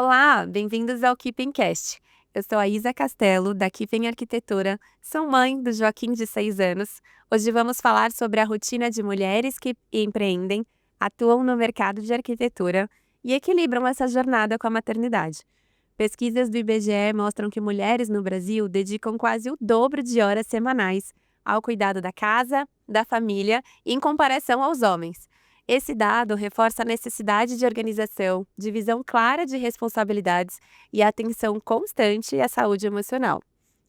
Olá, bem-vindos ao Keeping Eu sou a Isa Castelo, da Keeping Arquitetura, sou mãe do Joaquim de 6 anos. Hoje vamos falar sobre a rotina de mulheres que empreendem, atuam no mercado de arquitetura e equilibram essa jornada com a maternidade. Pesquisas do IBGE mostram que mulheres no Brasil dedicam quase o dobro de horas semanais ao cuidado da casa, da família, em comparação aos homens. Esse dado reforça a necessidade de organização, divisão clara de responsabilidades e atenção constante à saúde emocional.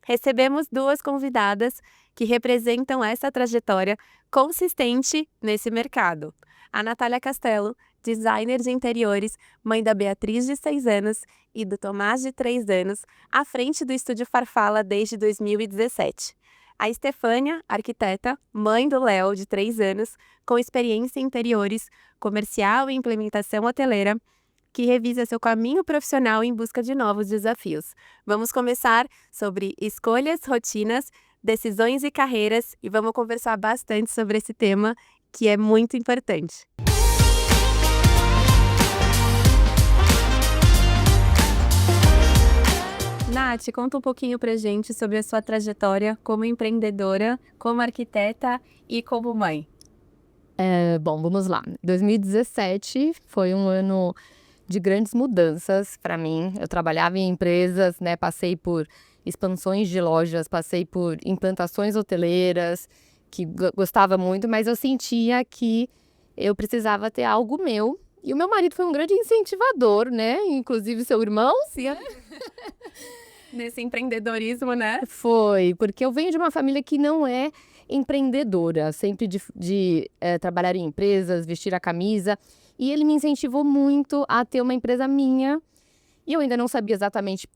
Recebemos duas convidadas que representam essa trajetória consistente nesse mercado. A Natália Castelo, designer de interiores, mãe da Beatriz, de 6 anos, e do Tomás, de 3 anos, à frente do Estúdio Farfala desde 2017. A Estefânia, arquiteta, mãe do Léo, de 3 anos, com experiência em interiores, comercial e implementação hoteleira, que revisa seu caminho profissional em busca de novos desafios. Vamos começar sobre escolhas, rotinas, decisões e carreiras e vamos conversar bastante sobre esse tema que é muito importante. Nath, conta um pouquinho pra gente sobre a sua trajetória como empreendedora, como arquiteta e como mãe. Bom, vamos lá. 2017 foi um ano de grandes mudanças para mim. Eu trabalhava em empresas, né? Passei por expansões de lojas, passei por implantações hoteleiras, que gostava muito, mas eu sentia que eu precisava ter algo meu. E o meu marido foi um grande incentivador, né? Inclusive seu irmão. Sim, nesse empreendedorismo, né? Foi, porque eu venho de uma família que não é empreendedora, sempre de trabalhar em empresas, vestir a camisa. E ele me incentivou muito a ter uma empresa minha. E eu ainda não sabia exatamente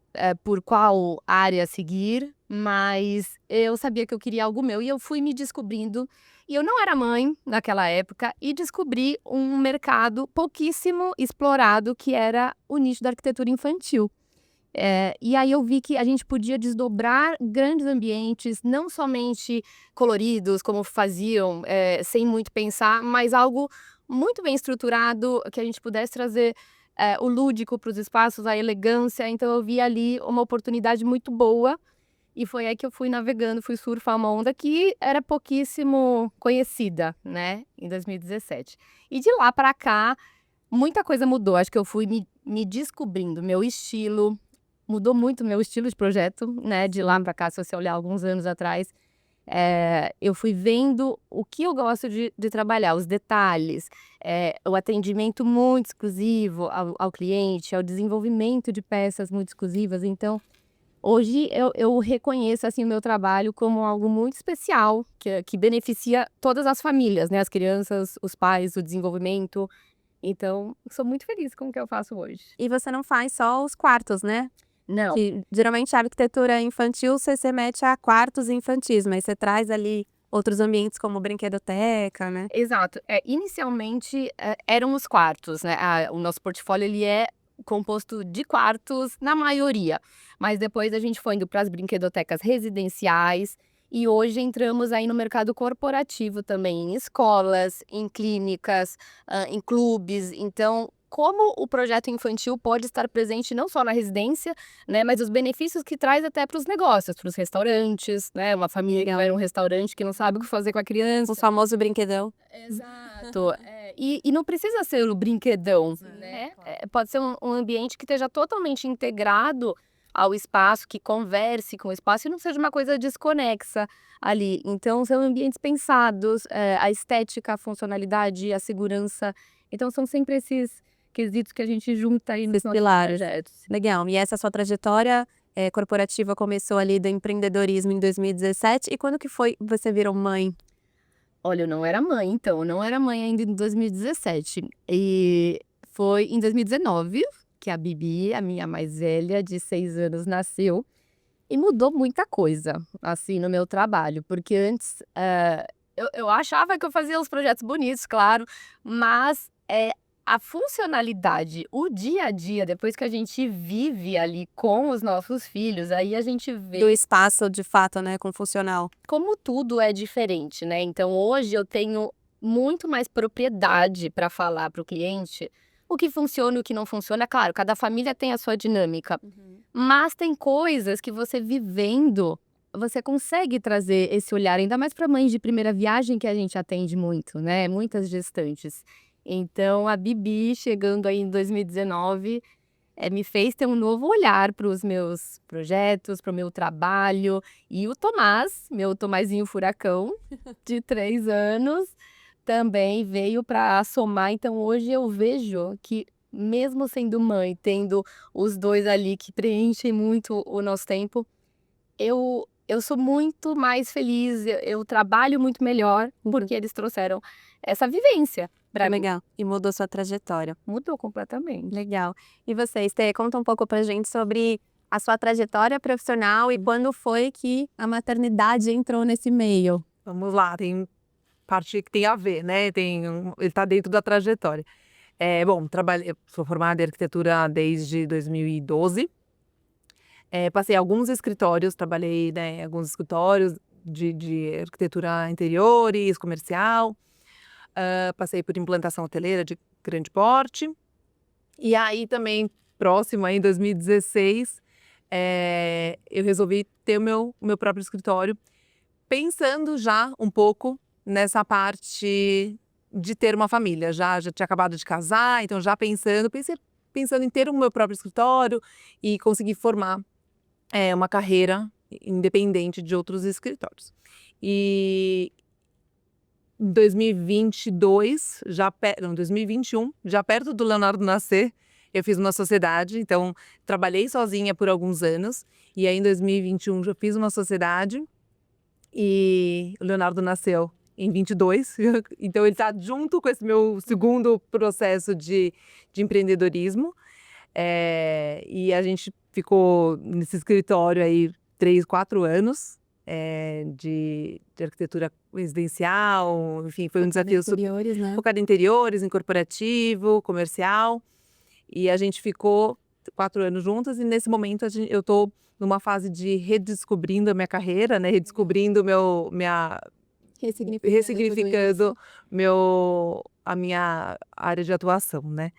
por qual área seguir, mas eu sabia que eu queria algo meu. E eu fui me descobrindo. E eu não era mãe naquela época e descobri um mercado pouquíssimo explorado, que era o nicho da arquitetura infantil. E aí eu vi que a gente podia desdobrar grandes ambientes, não somente coloridos, como faziam, sem muito pensar, mas algo muito bem estruturado, que a gente pudesse trazer o lúdico para os espaços, a elegância. Então eu vi ali uma oportunidade muito boa e foi aí que eu fui navegando, fui surfar uma onda que era pouquíssimo conhecida, né, em 2017. E de lá para cá, muita coisa mudou. Acho que eu fui me descobrindo, meu estilo. Mudou muito o meu estilo de projeto, né? De lá para cá, se você olhar alguns anos atrás, eu fui vendo o que eu gosto de trabalhar, os detalhes, o atendimento muito exclusivo ao cliente, ao desenvolvimento de peças muito exclusivas. Então, hoje eu reconheço assim, o meu trabalho como algo muito especial, que beneficia todas as famílias, né? As crianças, os pais, o desenvolvimento. Então, sou muito feliz com o que eu faço hoje. E você não faz só os quartos, né? Não. Que geralmente a arquitetura infantil você se mete a quartos infantis, mas você traz ali outros ambientes como brinquedoteca, né? Exato. Inicialmente, eram os quartos, né, o nosso portfólio ele é composto de quartos na maioria, mas depois a gente foi indo para as brinquedotecas residenciais e hoje entramos aí no mercado corporativo também, em escolas, em clínicas, em clubes. Então, como o projeto infantil pode estar presente não só na residência, né, mas os benefícios que traz até para os negócios, para os restaurantes, né, uma família que vai num restaurante que não sabe o que fazer com a criança. O famoso brinquedão. Exato. E não precisa ser o brinquedão, né? Pode ser um ambiente que esteja totalmente integrado ao espaço, que converse com o espaço e não seja uma coisa desconexa ali. Então, são ambientes pensados, a estética, a funcionalidade, a segurança. Então, são sempre esses quesitos que a gente junta aí nos nossos Pilares. projetos. Legal. E essa sua trajetória corporativa começou ali do empreendedorismo em 2017. E quando que foi você virou mãe? Olha, eu não era mãe, então. Eu não era mãe ainda em 2017. E foi em 2019 que a Bibi, a minha mais velha, de 6 anos, nasceu. E mudou muita coisa, assim, no meu trabalho. Porque antes, eu achava que eu fazia uns projetos bonitos, claro. Mas a funcionalidade, o dia a dia, depois que a gente vive ali com os nossos filhos, aí a gente vê Do espaço, de fato, né, com funcional. como tudo é diferente, né? Então hoje eu tenho muito mais propriedade para falar para o cliente o que funciona e o que não funciona. Claro, cada família tem a sua dinâmica, mas tem coisas que você vivendo, você consegue trazer esse olhar, ainda mais para mães de primeira viagem que a gente atende muito, né? Muitas gestantes. Então, a Bibi, chegando aí em 2019, me fez ter um novo olhar para os meus projetos, para o meu trabalho. E o Tomás, meu Tomazinho furacão, de 3 anos, também veio para somar. Então, hoje eu vejo que, mesmo sendo mãe, tendo os dois ali que preenchem muito o nosso tempo, eu sou muito mais feliz, eu trabalho muito melhor, porque eles trouxeram essa vivência para mim. Legal. E mudou sua trajetória. Mudou completamente. Legal. E você, Estê, conta um pouco pra gente sobre a sua trajetória profissional e quando foi que a maternidade entrou nesse meio. Vamos lá, tem parte que tem a ver, né? Ele está dentro da trajetória. Bom, eu sou formada em arquitetura desde 2012. Passei alguns escritórios, trabalhei, né, em alguns escritórios de arquitetura interiores, comercial. Passei por implantação hoteleira de grande porte. E aí também, próximo, aí, em 2016, eu resolvi ter o meu próprio escritório, pensando já um pouco nessa parte de ter uma família. Já tinha acabado de casar, então já pensando em ter o meu próprio escritório e conseguir formar uma carreira independente de outros escritórios. E em 2022, 2021, já perto do Leonardo nascer, eu fiz uma sociedade, então trabalhei sozinha por alguns anos, e aí em 2021 já fiz uma sociedade, e o Leonardo nasceu em 22, então ele está junto com esse meu segundo processo de empreendedorismo, e a gente ficou nesse escritório aí 3, 4 anos, de arquitetura residencial, enfim, foi um desafio Interiores, né? focado em interiores, em corporativo, comercial, e a gente ficou 4 anos juntas, e nesse momento eu estou numa fase de redescobrindo a minha carreira, né? Redescobrindo ressignificando a minha área de atuação, né?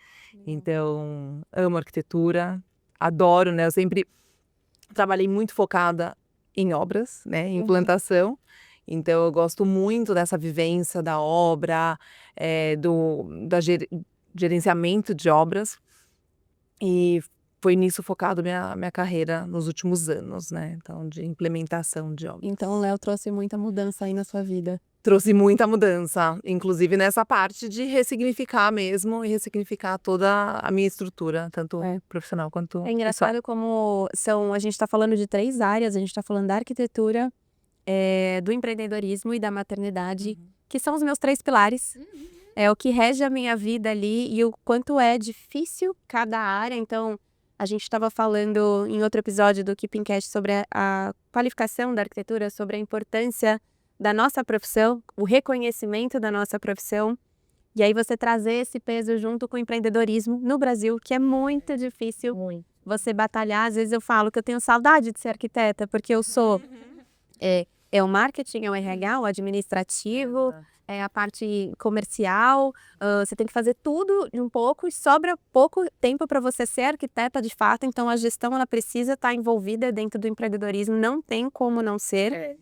Então, amo arquitetura, adoro, né? Eu sempre trabalhei muito focada em obras, né? Em implantação. Então, eu gosto muito dessa vivência da obra, do gerenciamento de obras. E foi nisso focado minha carreira nos últimos anos, né? Então, de implementação de obras. Então o Léo trouxe muita mudança aí na sua vida. Trouxe muita mudança, inclusive nessa parte de ressignificar mesmo e ressignificar toda a minha estrutura, tanto profissional quanto É engraçado como a gente está falando de 3 áreas, a gente está falando da arquitetura, do empreendedorismo e da maternidade, que são os meus 3 pilares. É o que rege a minha vida ali e o quanto é difícil cada área. Então, a gente estava falando em outro episódio do Keeping Cash sobre a qualificação da arquitetura, sobre a importância da nossa profissão, o reconhecimento da nossa profissão. E aí você trazer esse peso junto com o empreendedorismo no Brasil, que é muito difícil você batalhar. Às vezes eu falo que eu tenho saudade de ser arquiteta, porque eu sou... É o marketing, é o RH, o administrativo, é a parte comercial. Você tem que fazer tudo de um pouco e sobra pouco tempo para você ser arquiteta de fato. Então, a gestão ela precisa estar envolvida dentro do empreendedorismo, não tem como não ser.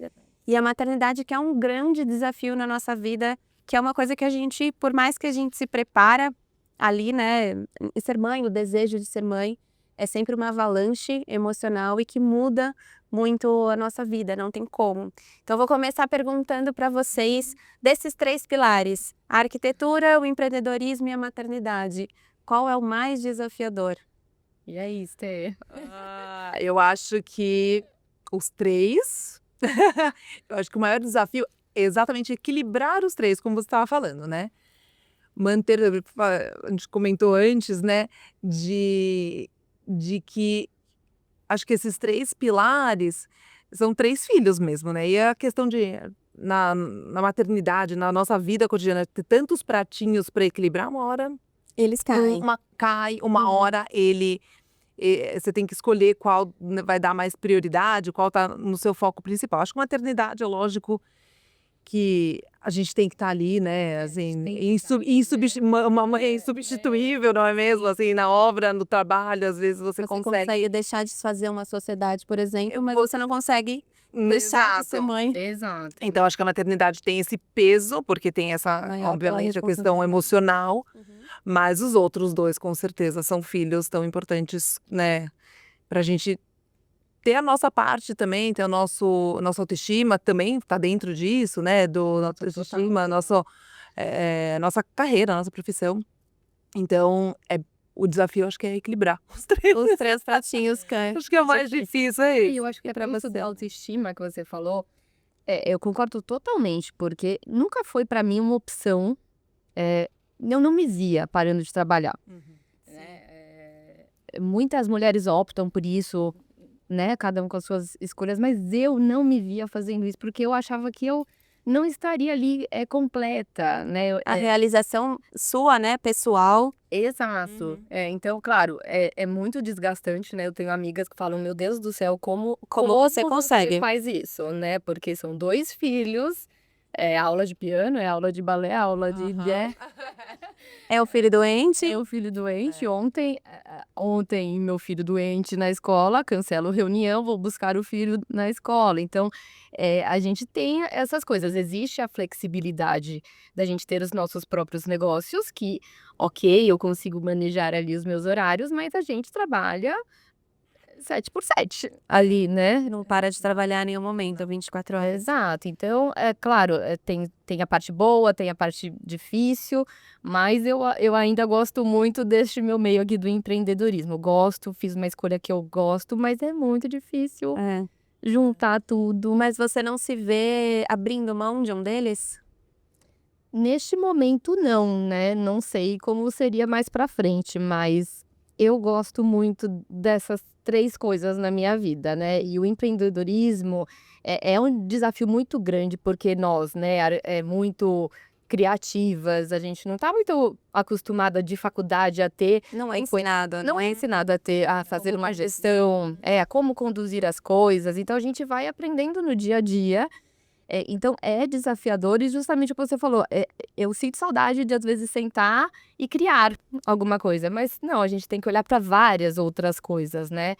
E a maternidade, que é um grande desafio na nossa vida, que é uma coisa que a gente, por mais que a gente se prepara ali, né, em ser mãe, o desejo de ser mãe, é sempre uma avalanche emocional e que muda muito a nossa vida, não tem como. Então, eu vou começar perguntando para vocês, desses 3 pilares, a arquitetura, o empreendedorismo e a maternidade, qual é o mais desafiador? E aí, Estê? Eu acho que os 3, eu acho que o maior desafio é exatamente equilibrar os 3, como você estava falando, né? Manter, a gente comentou antes, né, de que acho que esses 3 pilares são 3 filhos mesmo, né? E a questão de, na maternidade, na nossa vida cotidiana, ter tantos pratinhos para equilibrar, uma hora Eles caem. uma hora você tem que escolher qual vai dar mais prioridade, qual está no seu foco principal. Acho que maternidade, é lógico que a gente tem que estar ali, né, A gente assim, tem que estar ali, uma mãe insubstituível, não é mesmo? Assim, na obra, no trabalho, às vezes você Você consegue. consegue deixar de fazer uma sociedade, por exemplo, mas Você- você não consegue deixar de ser Exato. mãe. Exato. Então, acho que a maternidade tem esse peso, porque tem essa, Maior pela obviamente, a questão responsabilidade. emocional, mas os outros dois, com certeza, são filhos tão importantes, né, pra gente ter a nossa parte também, ter nossa autoestima também tá dentro disso, né, do nossa autoestima, nossa carreira, nossa profissão. Então, o desafio acho que é equilibrar os três. Os 3 pratinhos cães. Acho que é o mais difícil, é E isso. eu acho que pra pra isso você. da autoestima que você falou, eu concordo totalmente, porque nunca foi pra mim uma opção, eu não me via parando de trabalhar. Muitas mulheres optam por isso, né, cada um com as suas escolhas, mas eu não me via fazendo isso, porque eu achava que eu não estaria ali, completa, né, A realização sua, né, pessoal. exato. Então, claro, é muito desgastante, né, eu tenho amigas que falam: "Meu Deus do céu, Como você consegue?" faz isso?", né, porque são 2 filhos, é aula de piano, é aula de balé, aula de jazz. É o filho doente? Meu filho doente, ontem meu filho doente na escola, cancelo reunião, vou buscar o filho na escola. Então, a gente tem essas coisas. Existe a flexibilidade da gente ter os nossos próprios negócios, que, ok, eu consigo manejar ali os meus horários, mas a gente trabalha 7x7 ali, né? Não para de trabalhar em nenhum momento, 24 horas. Exato. Então, é claro, tem a parte boa, tem a parte difícil, mas eu ainda gosto muito deste meu meio aqui do empreendedorismo. Gosto, fiz uma escolha que eu gosto, mas é muito difícil É. juntar tudo. Mas você não se vê abrindo mão de um deles? Neste momento, não, né? Não sei como seria mais pra frente, mas eu gosto muito dessas 3 coisas na minha vida, né? E o empreendedorismo é um desafio muito grande, porque nós, né, muito criativas, a gente não tá muito acostumada de faculdade a ter. Não é ensinado, Não é ensinado a fazer uma gestão, a como conduzir as coisas, então a gente vai aprendendo no dia a dia. Então é desafiador e justamente o que você falou, eu sinto saudade de às vezes sentar e criar alguma coisa, mas não, a gente tem que olhar para várias outras coisas, né.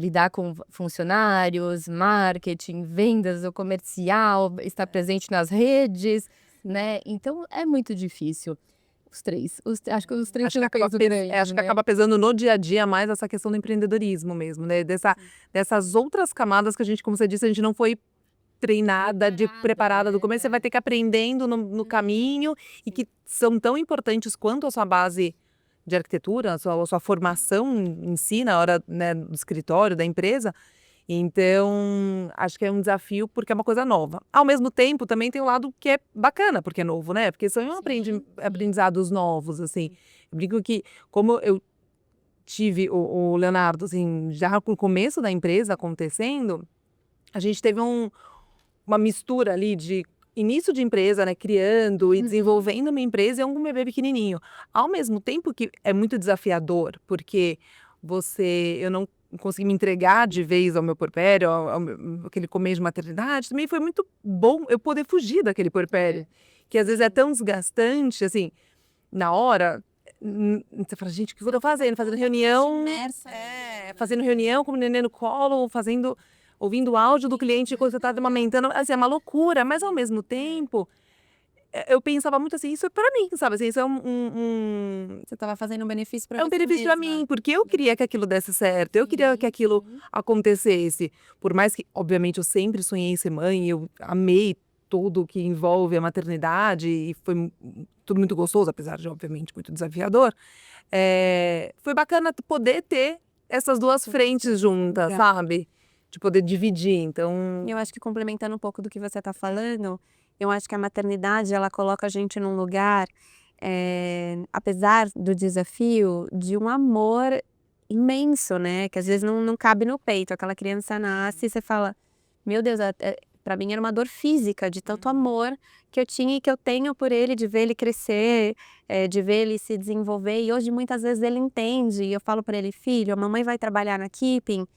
Lidar com funcionários, marketing, vendas, o comercial, estar presente nas redes, né, então é muito difícil. Os 3, acho que os 3 Acho que acaba pesando no dia a dia mais essa questão do empreendedorismo mesmo, né, dessas outras camadas que a gente, como você disse, a gente não foi preparada do começo, você vai ter que ir aprendendo no caminho e que são tão importantes quanto a sua base de arquitetura, a sua formação em si, na hora, né, do escritório, da empresa. Então, acho que é um desafio porque é uma coisa nova. Ao mesmo tempo, também tem um lado que é bacana, porque é novo, né? Porque são aprendizados novos, assim. Eu brinco que, como eu tive o Leonardo, assim, já no começo da empresa acontecendo, a gente teve uma mistura ali de início de empresa, né, criando e desenvolvendo uma empresa e um bebê pequenininho. Ao mesmo tempo que é muito desafiador, porque eu não consegui me entregar de vez ao meu puerpério, aquele começo de maternidade, também foi muito bom eu poder fugir daquele puerpério, que às vezes é tão desgastante, assim, na hora, você fala, gente, o que eu tô fazendo? Fazendo reunião, fazendo reunião com o neném no colo, ouvindo o áudio do cliente quando você está amamentando, assim, é uma loucura, mas ao mesmo tempo, eu pensava muito assim, isso é para mim, sabe, assim, isso é Você estava fazendo um benefício para é um benefício para mim, porque eu queria que aquilo desse certo, eu queria que aquilo acontecesse, por mais que, obviamente, eu sempre sonhei em ser mãe, eu amei tudo que envolve a maternidade e foi tudo muito gostoso, apesar de, obviamente, muito desafiador, foi bacana poder ter essas 2 frentes juntas, sabe? De poder dividir, então. Eu acho que complementando um pouco do que você está falando, eu acho que a maternidade ela coloca a gente num lugar, apesar do desafio, de um amor imenso, né? Que às vezes não cabe no peito. Aquela criança nasce e você fala, meu Deus, para mim era uma dor física de tanto amor que eu tinha e que eu tenho por ele, de ver ele crescer, de ver ele se desenvolver. E hoje muitas vezes ele entende e eu falo para ele, filho, a mamãe vai trabalhar na Keeping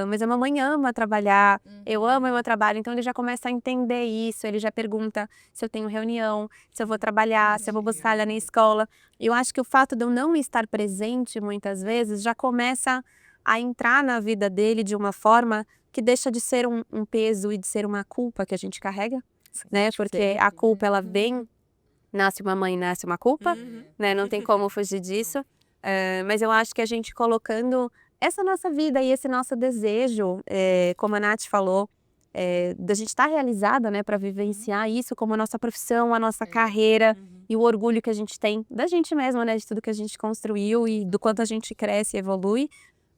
mas a mamãe ama trabalhar, eu amo o meu trabalho, então ele já começa a entender isso, ele já pergunta se eu tenho reunião, se eu vou trabalhar, se eu vou buscar ela na escola. Eu acho que o fato de eu não estar presente muitas vezes já começa a entrar na vida dele de uma forma que deixa de ser um peso e de ser uma culpa que a gente carrega, né? Porque a culpa, ela vem, nasce uma mãe, nasce uma culpa, né? Não tem como fugir disso. Mas eu acho que a gente colocando essa nossa vida e esse nosso desejo, como a Nath falou, da gente estar realizada, né, para vivenciar isso como a nossa profissão, a nossa carreira e o orgulho que a gente tem da gente mesma, né, de tudo que a gente construiu e do quanto a gente cresce e evolui,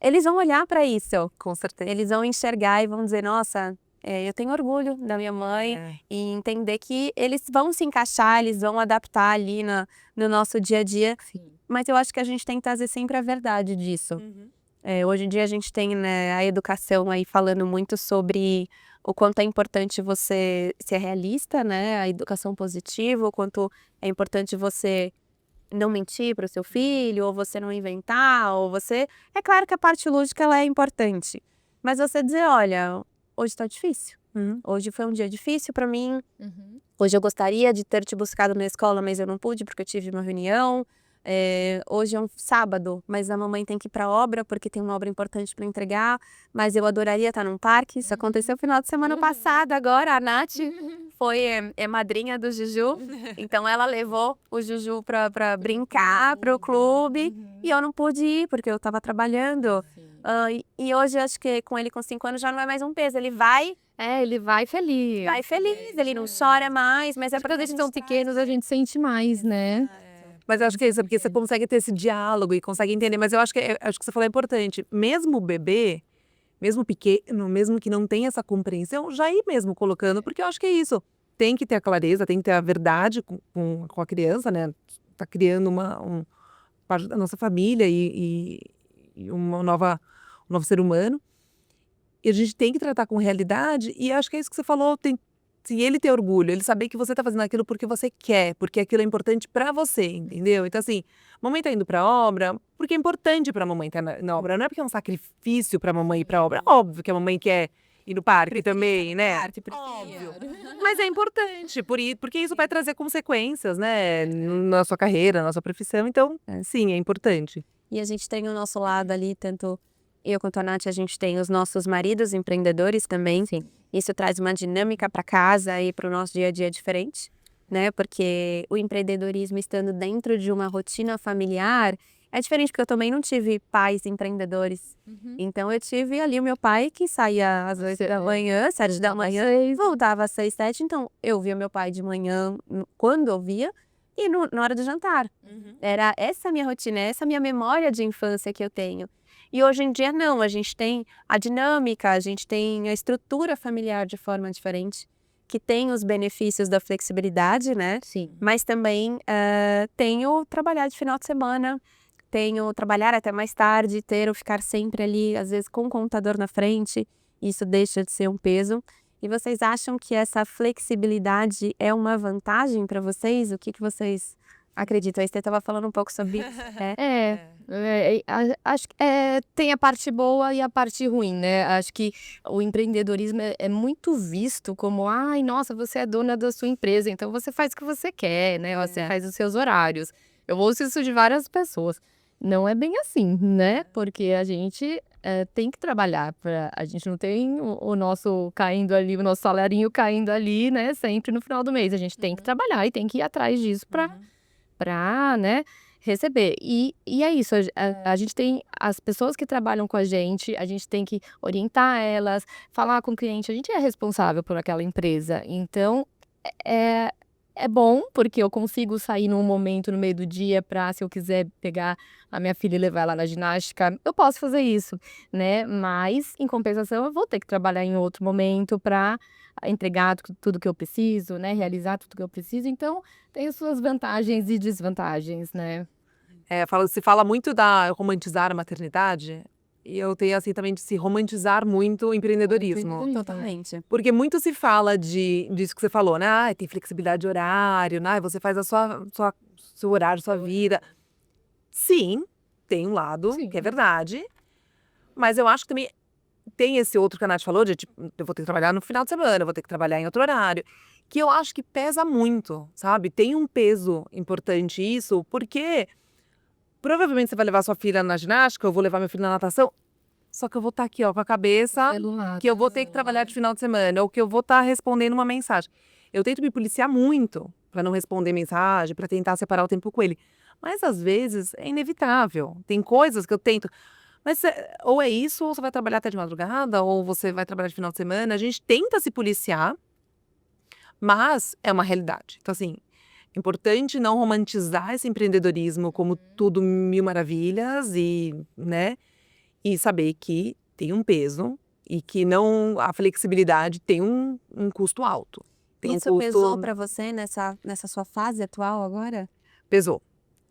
eles vão olhar para isso, Com certeza. eles vão enxergar e vão dizer, nossa, eu tenho orgulho da minha mãe e entender que eles vão se encaixar, eles vão adaptar ali no nosso dia a dia, mas eu acho que a gente tem que trazer sempre a verdade disso. Hoje em dia a gente tem, né, a educação aí falando muito sobre o quanto é importante você ser realista, né, a educação positiva, o quanto é importante você não mentir para o seu filho, ou você não inventar, ou você... É claro que a parte lúdica ela é importante, mas você dizer, olha, hoje tá difícil, hoje foi um dia difícil para mim, hoje eu gostaria de ter te buscado na escola, mas eu não pude porque eu tive uma reunião. Hoje é um sábado, mas a mamãe tem que ir para a obra porque tem uma obra importante para entregar, mas eu adoraria estar num parque. Isso aconteceu no final de semana passada agora. A Nath foi madrinha do Juju, então ela levou o Juju para brincar pro clube e eu não pude ir porque eu estava trabalhando. E hoje acho que com ele com 5 anos já não é mais um peso, ele vai Ele vai feliz. ele não chora mais, mas Porque quando eles são pequenos a gente sente mais, né? Mas eu acho que é isso, porque você consegue ter esse diálogo e consegue entender. Mas eu acho que você falou é importante. Mesmo o bebê, mesmo pequeno, mesmo que não tenha essa compreensão, já ir mesmo colocando, porque eu acho que é isso. Tem que ter a clareza, tem que ter a verdade com a criança, né? Tá criando parte da nossa família e um novo ser humano. E a gente tem que tratar com realidade, e acho que é isso que você falou, se ele ter orgulho, ele saber que você tá fazendo aquilo porque você quer, porque aquilo é importante pra você, entendeu? Então assim, mamãe tá indo pra obra, porque é importante pra mamãe estar na obra, não é porque é um sacrifício pra mamãe ir pra obra. Óbvio que a mamãe quer ir no parque também, né? Óbvio. Mas é importante, porque isso vai trazer consequências, né? Na sua carreira, na sua profissão, então, sim, é importante. E a gente tem o nosso lado ali, tanto eu quanto a Nath, a gente tem os nossos maridos empreendedores também. Sim. Isso traz uma dinâmica para casa e para o nosso dia a dia diferente, né? Porque o empreendedorismo estando dentro de uma rotina familiar é diferente, porque eu também não tive pais empreendedores. Então eu tive ali o meu pai que saía às 8 da manhã, 7 da manhã, e voltava às 6, 7. Então eu via meu pai de manhã, quando eu via, e na hora do jantar. Era essa a minha rotina, essa a minha memória de infância que eu tenho. E hoje em dia não, a gente tem a dinâmica, a gente tem a estrutura familiar de forma diferente, que tem os benefícios da flexibilidade, né? Sim. Mas também tem o trabalhar de final de semana, tem o trabalhar até mais tarde, ter o ficar sempre ali, às vezes com o computador na frente, isso deixa de ser um peso. E vocês acham que essa flexibilidade é uma vantagem para vocês? O que vocês acreditam? Aí você estava falando um pouco sobre isso. Acho que tem a parte boa e a parte ruim, né? Acho que o empreendedorismo é muito visto como, ai, nossa, você é dona da sua empresa, então você faz o que você quer, né? Você faz os seus horários. Eu ouço isso de várias pessoas. Não é bem assim, né? Porque a gente tem que trabalhar. A gente não tem o nosso caindo ali, o nosso salarinho caindo ali, né? Sempre no final do mês. A gente tem que trabalhar e tem que ir atrás disso para, né, receber. E é isso, a gente tem as pessoas que trabalham com a gente tem que orientar elas, falar com o cliente, a gente é responsável por aquela empresa. Então, é bom, porque eu consigo sair num momento no meio do dia para, se eu quiser pegar a minha filha e levar ela na ginástica, eu posso fazer isso, né? Mas, em compensação, eu vou ter que trabalhar em outro momento para entregar tudo que eu preciso, né? Realizar tudo que eu preciso. Então, tem as suas vantagens e desvantagens, né? Se fala muito da romantizar a maternidade, e eu tenho assim também de se romantizar muito o empreendedorismo. Totalmente. Porque muito se fala disso que você falou, né? Tem flexibilidade de horário, né? Você faz seu horário, sua vida. Sim, tem um lado que é verdade, mas eu acho que também tem esse outro que a Nath falou, de tipo, eu vou ter que trabalhar no final de semana, eu vou ter que trabalhar em outro horário, que eu acho que pesa muito, sabe? Tem um peso importante isso, porque provavelmente você vai levar sua filha na ginástica, eu vou levar meu filho na natação, só que eu vou estar aqui, ó, com a cabeça, que eu vou ter que trabalhar de final de semana, ou que eu vou estar respondendo uma mensagem. Eu tento me policiar muito para não responder mensagem, para tentar separar o tempo com ele. Mas às vezes é inevitável. Tem coisas que eu tento. Mas ou é isso, ou você vai trabalhar até de madrugada, ou você vai trabalhar de final de semana. A gente tenta se policiar, mas é uma realidade. Então, assim, é importante não romantizar esse empreendedorismo como tudo mil maravilhas e, né? E saber que tem um peso e que não a flexibilidade tem um custo alto. Tem Isso pesou para você nessa sua fase atual agora? Pesou.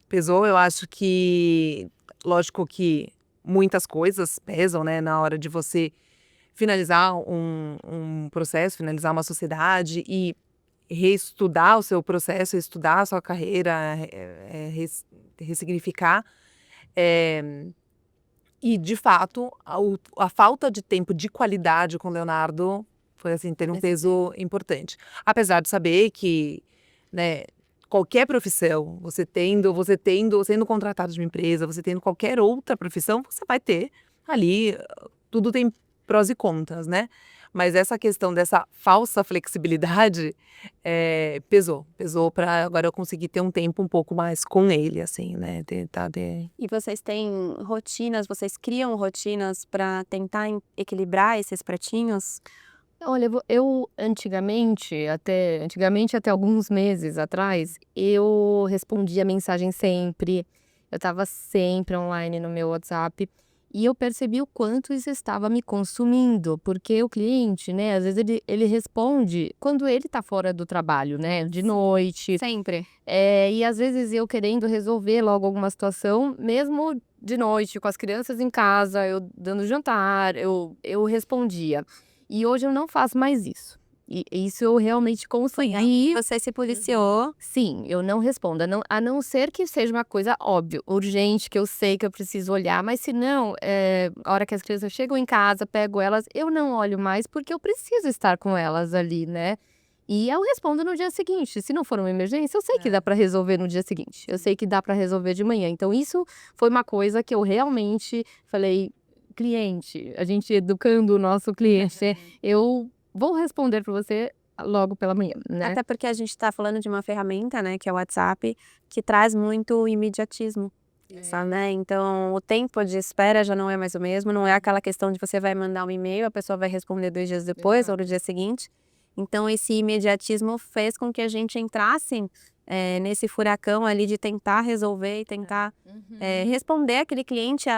Pesou, eu acho que, lógico que muitas coisas pesam, né, na hora de você finalizar um processo, finalizar uma sociedade e reestudar o seu processo, estudar a sua carreira, ressignificar. E, de fato, a falta de tempo de qualidade com o Leonardo foi, assim, ter um peso importante. Apesar de saber que, né, qualquer profissão, sendo contratado de uma empresa, você tendo qualquer outra profissão, você vai ter ali, tudo tem prós e contras, né? Mas essa questão dessa falsa flexibilidade pesou para agora eu conseguir ter um tempo um pouco mais com ele, assim, né? E vocês têm rotinas, vocês criam rotinas para tentar equilibrar esses pratinhos? Olha, eu antigamente até alguns meses atrás, eu respondia mensagem sempre, eu estava sempre online no meu WhatsApp, e eu percebi o quanto isso estava me consumindo, porque o cliente, né, às vezes ele responde quando ele está fora do trabalho, né, de noite. Sempre. E às vezes eu querendo resolver logo alguma situação, mesmo de noite, com as crianças em casa, eu dando jantar, eu respondia. E hoje eu não faço mais isso. E isso eu realmente consegui. Você se policiou. Sim, eu não respondo. A não ser que seja uma coisa óbvia, urgente, que eu sei que eu preciso olhar. Mas se não, a hora que as crianças chegam em casa, pego elas, eu não olho mais porque eu preciso estar com elas ali, né? E eu respondo no dia seguinte. Se não for uma emergência, eu sei que dá para resolver no dia seguinte. Eu sei que dá para resolver de manhã. Então isso foi uma coisa que eu realmente falei, cliente, a gente educando o nosso cliente, eu vou responder para você logo pela manhã, né? Até porque a gente está falando de uma ferramenta, né, que é o WhatsApp, que traz muito imediatismo, sabe, né? Então, o tempo de espera já não é mais o mesmo, não é aquela questão de você vai mandar um e-mail, a pessoa vai responder 2 dias depois ou no dia seguinte. Então, esse imediatismo fez com que a gente entrasse nesse furacão ali de tentar resolver e tentar responder aquele cliente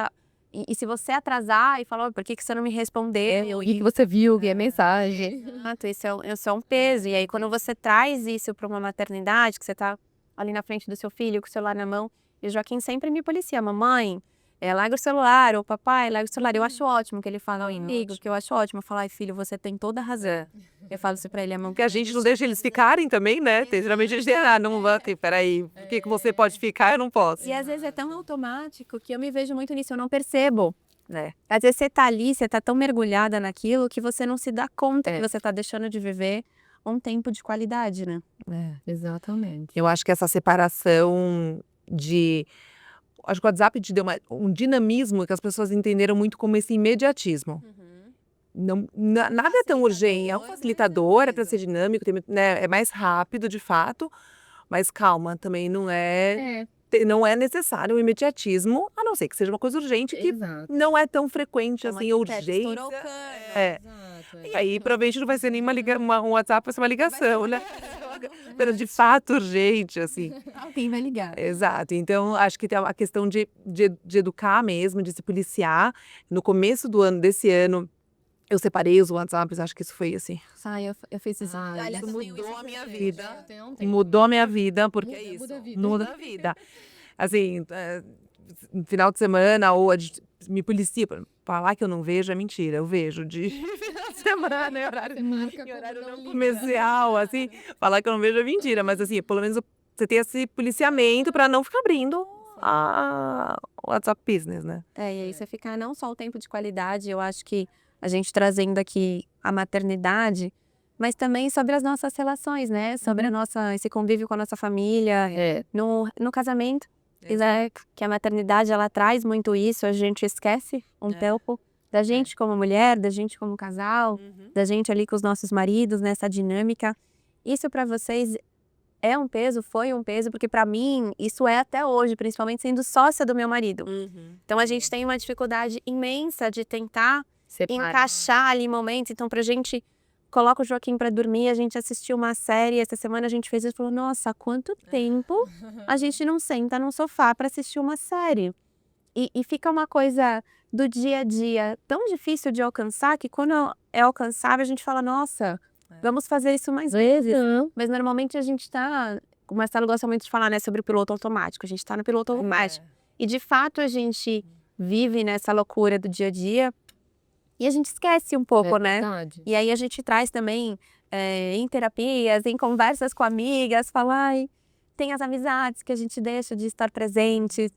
e se você atrasar e falar, por que você não me respondeu? O que você viu, que é mensagem. Exato, isso é um peso. E aí, quando você traz isso para uma maternidade, que você tá ali na frente do seu filho, com o celular na mão, e o Joaquim sempre me policia, mamãe, larga o celular, ou papai, larga o celular. Eu acho ótimo que ele fala comigo, que eu acho ótimo. Eu falo, ai filho, você tem toda a razão. Eu falo isso pra ele, mão. Porque a gente não deixa eles ficarem também, né? Geralmente a gente diz, não vai, peraí, por que você pode ficar, eu não posso. E às vezes é tão automático que eu me vejo muito nisso, eu não percebo. Às vezes você tá ali, você tá tão mergulhada naquilo que você não se dá conta que você tá deixando de viver um tempo de qualidade, né? Exatamente. Eu acho que essa separação acho que o WhatsApp te deu um dinamismo que as pessoas entenderam muito como esse imediatismo. Nada é tão urgente, é um facilitador, é para ser dinâmico, né, é mais rápido de fato, mas calma, também não é necessário o imediatismo, a não ser que seja uma coisa urgente, que não é tão frequente assim, urgência. E aí provavelmente não vai ser nem um WhatsApp, vai ser uma ligação, né? De fato urgente, assim. Alguém vai ligar. Exato, então acho que tem a questão de educar mesmo, de se policiar. No começo desse ano, eu separei os WhatsApps, acho que isso foi assim. Eu fiz isso. Isso mudou a minha vida. Mudou a minha vida, porque é isso. Muda a vida. Assim, no final de semana, ou me policia. Falar que eu não vejo é mentira. Eu vejo de final de semana, em horário não comercial, assim. Falar que eu não vejo é mentira. Mas assim, pelo menos você tem esse policiamento para não ficar abrindo o WhatsApp Business, né? E aí você fica não só o tempo de qualidade, eu acho que a gente trazendo aqui a maternidade, mas também sobre as nossas relações, né? Sobre esse convívio com a nossa família, no casamento, né? Que a maternidade, ela traz muito isso, a gente esquece um tempo da gente como mulher, da gente como casal, da gente ali com os nossos maridos, nessa dinâmica. Isso para vocês é um peso, foi um peso, porque para mim isso é até hoje, principalmente sendo sócia do meu marido. Então a gente tem uma dificuldade imensa de tentar encaixar ali momentos. Então pra gente, coloca o Joaquim para dormir, a gente assistiu uma série, essa semana a gente fez isso e falou, nossa, há quanto tempo a gente não senta num sofá para assistir uma série? E fica uma coisa do dia a dia tão difícil de alcançar, que quando é alcançável a gente fala, nossa, vamos fazer isso mais vezes. Mas normalmente a gente tá, o Marcelo gosta muito de falar, né, sobre o piloto automático, a gente tá no piloto automático. E de fato a gente vive nessa loucura do dia a dia e a gente esquece um pouco, né? E aí a gente traz também em terapias, em conversas com amigas, fala, ai, tem as amizades que a gente deixa de estar presente.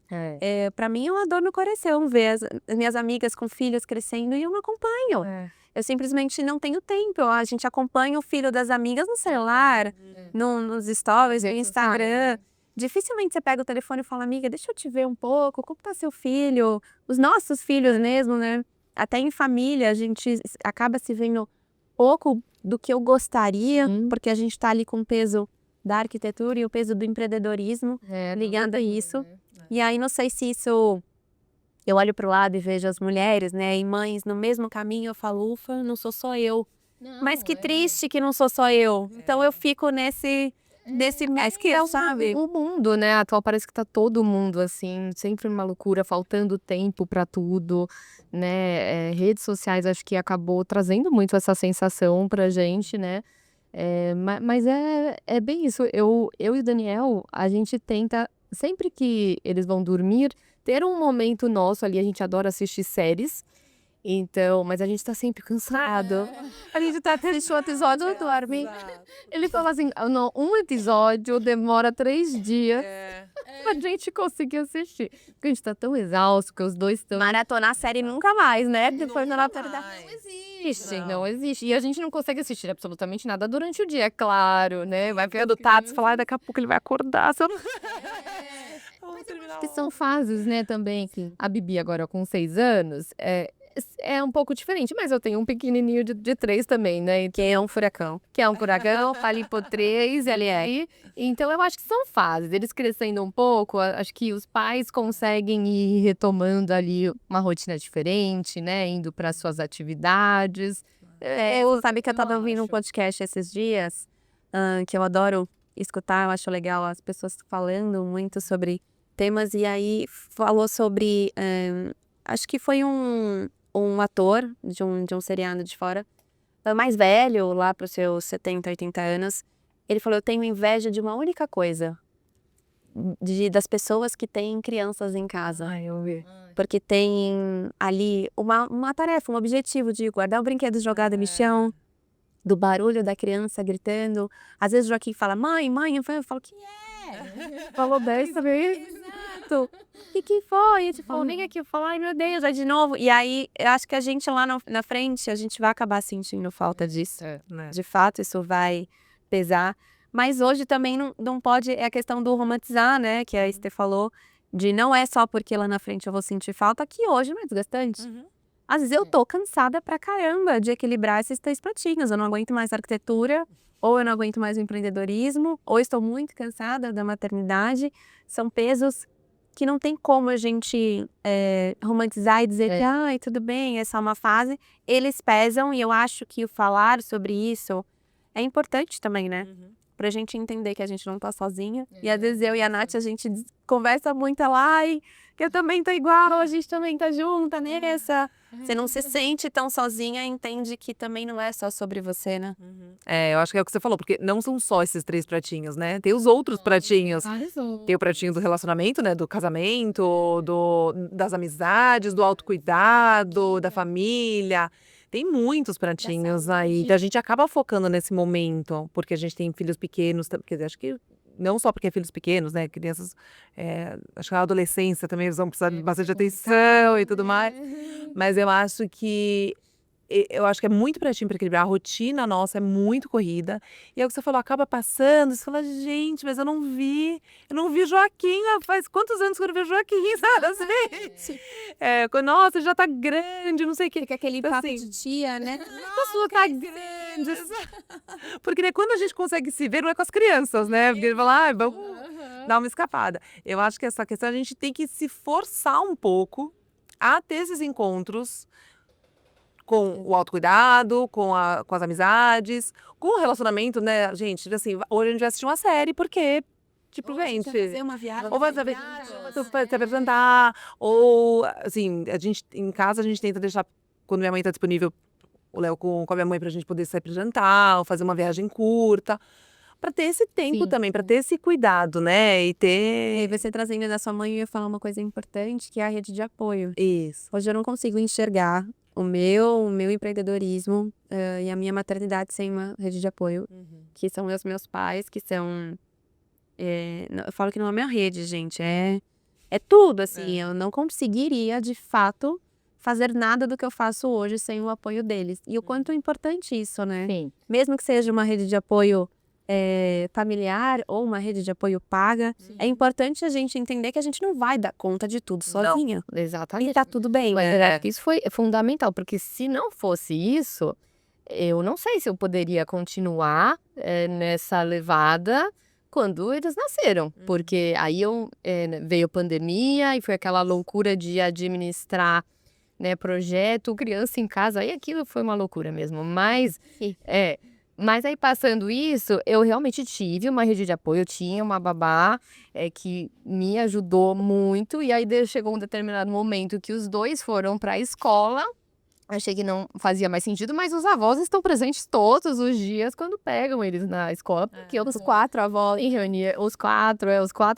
Para mim é uma dor no coração ver as minhas amigas com filhos crescendo e eu não acompanho. Eu simplesmente não tenho tempo. A gente acompanha o filho das amigas no celular, nos stories, no Instagram. Dificilmente você pega o telefone e fala, amiga, deixa eu te ver um pouco, como tá seu filho? Os nossos filhos mesmo, né? Até em família, a gente acaba se vendo pouco do que eu gostaria, porque a gente tá ali com o peso da arquitetura e o peso do empreendedorismo ligado a isso. E aí, não sei se isso... Eu olho pro lado e vejo as mulheres, né, e mães no mesmo caminho, eu falo, ufa, não sou só eu. Mas que triste que não sou só eu. Então eu fico nesse mês que sabe? O mundo, né, atual parece que tá todo mundo assim, sempre uma loucura, faltando tempo para tudo, né, redes sociais acho que acabou trazendo muito essa sensação pra gente, né, mas é bem isso, eu e o Daniel, a gente tenta, sempre que eles vão dormir, ter um momento nosso ali, a gente adora assistir séries, então, mas a gente tá sempre cansado. A gente tá assistindo um episódio e dorme. Ele fala assim, não, um episódio demora 3 dias pra gente conseguir assistir. Porque a gente tá tão exausto, que os dois estão... Maratonar a série nunca mais, né? Depois da maternidade. Não existe. E a gente não consegue assistir absolutamente nada durante o dia, é claro, né? Vai pegando tato e falar, daqui a pouco ele vai acordar. Que são fases, né, também. A Bibi agora com 6 anos, é um pouco diferente, mas eu tenho um pequenininho de 3 também, né? Que é um furacão. Ali por 3, ali. Então eu acho que são fases. Eles crescendo um pouco, acho que os pais conseguem ir retomando ali uma rotina diferente, né? Indo para suas atividades. Sabe que eu tava ouvindo um podcast esses dias, que eu adoro escutar, eu acho legal as pessoas falando muito sobre temas, e aí falou sobre, acho que foi um ator de um seriado de fora, mais velho, lá para os seus 70, 80 anos, ele falou, eu tenho inveja de uma única coisa, das pessoas que têm crianças em casa. Eu vi. Porque tem ali uma tarefa, um objetivo de guardar o brinquedo jogado no chão, do barulho da criança gritando. Às vezes o Joaquim fala, mãe, eu falo, que falou dessa vez? Exato. E que foi? Eu falo, nem aqui. Eu falo, ai meu Deus, é de novo. E aí, eu acho que a gente lá na frente, a gente vai acabar sentindo falta disso. Né? De fato, isso vai pesar. Mas hoje também não pode, é a questão do romantizar, né? Que a Esther falou, de não é só porque lá na frente eu vou sentir falta, que hoje não é desgastante. Às vezes eu tô cansada pra caramba de equilibrar esses 3 pratinhos. Eu não aguento mais a arquitetura, ou eu não aguento mais o empreendedorismo, ou estou muito cansada da maternidade. São pesos que não tem como a gente romantizar e dizer que, ai, tudo bem, é só uma fase. Eles pesam, e eu acho que o falar sobre isso é importante também, né? Pra gente entender que a gente não tá sozinha. E às vezes eu e a Nath, a gente conversa muito lá, ai, que eu também tô igual, a gente também tá junta nessa. Você não se sente tão sozinha e entende que também não é só sobre você, né? Eu acho que é o que você falou, porque não são só esses 3 pratinhos, né? Tem os outros pratinhos. Tem o pratinho do relacionamento, né? Do casamento, das amizades, do autocuidado, da família. Tem muitos pratinhos aí. Então a gente acaba focando nesse momento, porque a gente tem filhos pequenos, porque acho que não só porque é filhos pequenos, né? Crianças, acho que na adolescência também eles vão precisar de bastante atenção e tudo mais. Mas eu acho que é muito pra gente equilibrar. A rotina nossa é muito corrida. E é o que você falou, acaba passando, você fala, gente, mas eu não vi o Joaquim, faz quantos anos que eu não vejo o Joaquim, sabe? Assim, nossa, já tá grande, não sei o quê. Fica aquele Então, papo assim, de tia, né? a sua tá grande. Porque, né, quando a gente consegue se ver, não é com as crianças, né? Porque ele fala, vamos dar uma escapada. Eu acho que essa questão a gente tem que se forçar um pouco a ter esses encontros com o autocuidado, com as amizades, com o relacionamento, né? Gente, assim, hoje a gente vai assistir uma série porque, tipo, gente. Fazer uma viagem. Ou vai saber se apresentar, ou, assim, em casa a gente tenta deixar, quando minha mãe tá disponível, o Léo com a minha mãe pra gente poder sair pra jantar, ou fazer uma viagem curta, pra ter esse tempo Sim. também, pra ter esse cuidado, né? E E ter. você trazendo da sua mãe, eu ia falar uma coisa importante, que é a rede de apoio. Isso. Hoje eu não consigo enxergar o meu empreendedorismo e a minha maternidade sem uma rede de apoio, que são os meus pais, que são... eu falo que não é minha rede, gente, é tudo, assim. Eu não conseguiria, de fato, fazer nada do que eu faço hoje sem o apoio deles. E o quanto é importante isso, né? Sim. Mesmo que seja uma rede de apoio familiar ou uma rede de apoio paga, é importante a gente entender que a gente não vai dar conta de tudo sozinha. Exatamente. E tá tudo bem, Mas né? isso foi fundamental, porque se não fosse isso, eu não sei se eu poderia continuar nessa levada quando eles nasceram. Porque aí veio pandemia e foi aquela loucura de administrar, né, projeto, criança em casa, aí aquilo foi uma loucura mesmo. Mas aí passando isso, eu realmente tive uma rede de apoio, eu tinha uma babá que me ajudou muito, e aí chegou um determinado momento que os dois foram para a escola, achei que não fazia mais sentido, mas os avós estão presentes todos os dias quando pegam eles na escola, porque os 4 avós, em reunião, os quatro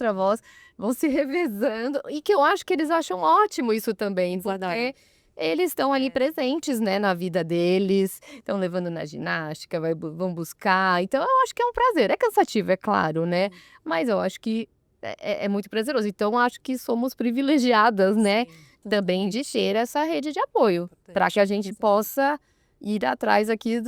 avós vão se revezando, e que eu acho que eles acham ótimo isso também, porque eles estão ali presentes, né, na vida deles, estão levando na ginástica, vão buscar. Então, eu acho que é um prazer. É cansativo, é claro, né? Mas eu acho que é muito prazeroso. Então, eu acho que somos privilegiadas, né, também de ter essa rede de apoio, para que a gente possa ir atrás aqui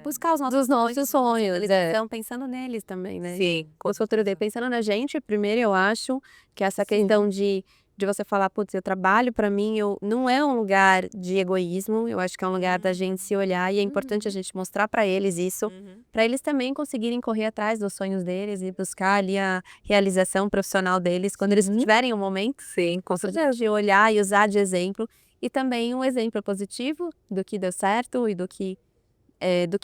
Buscar os dos nossos sonhos. Eles estão pensando neles também, né? Sim. Os futuros dele pensando na gente, primeiro eu acho que essa questão de você falar, putz, eu trabalho pra mim, não é um lugar de egoísmo, eu acho que é um lugar da gente se olhar e é importante a gente mostrar pra eles isso, pra eles também conseguirem correr atrás dos sonhos deles e buscar ali a realização profissional deles quando eles tiverem um momento. Sim, com certeza. De olhar e usar de exemplo, e também um exemplo positivo do que deu certo e do que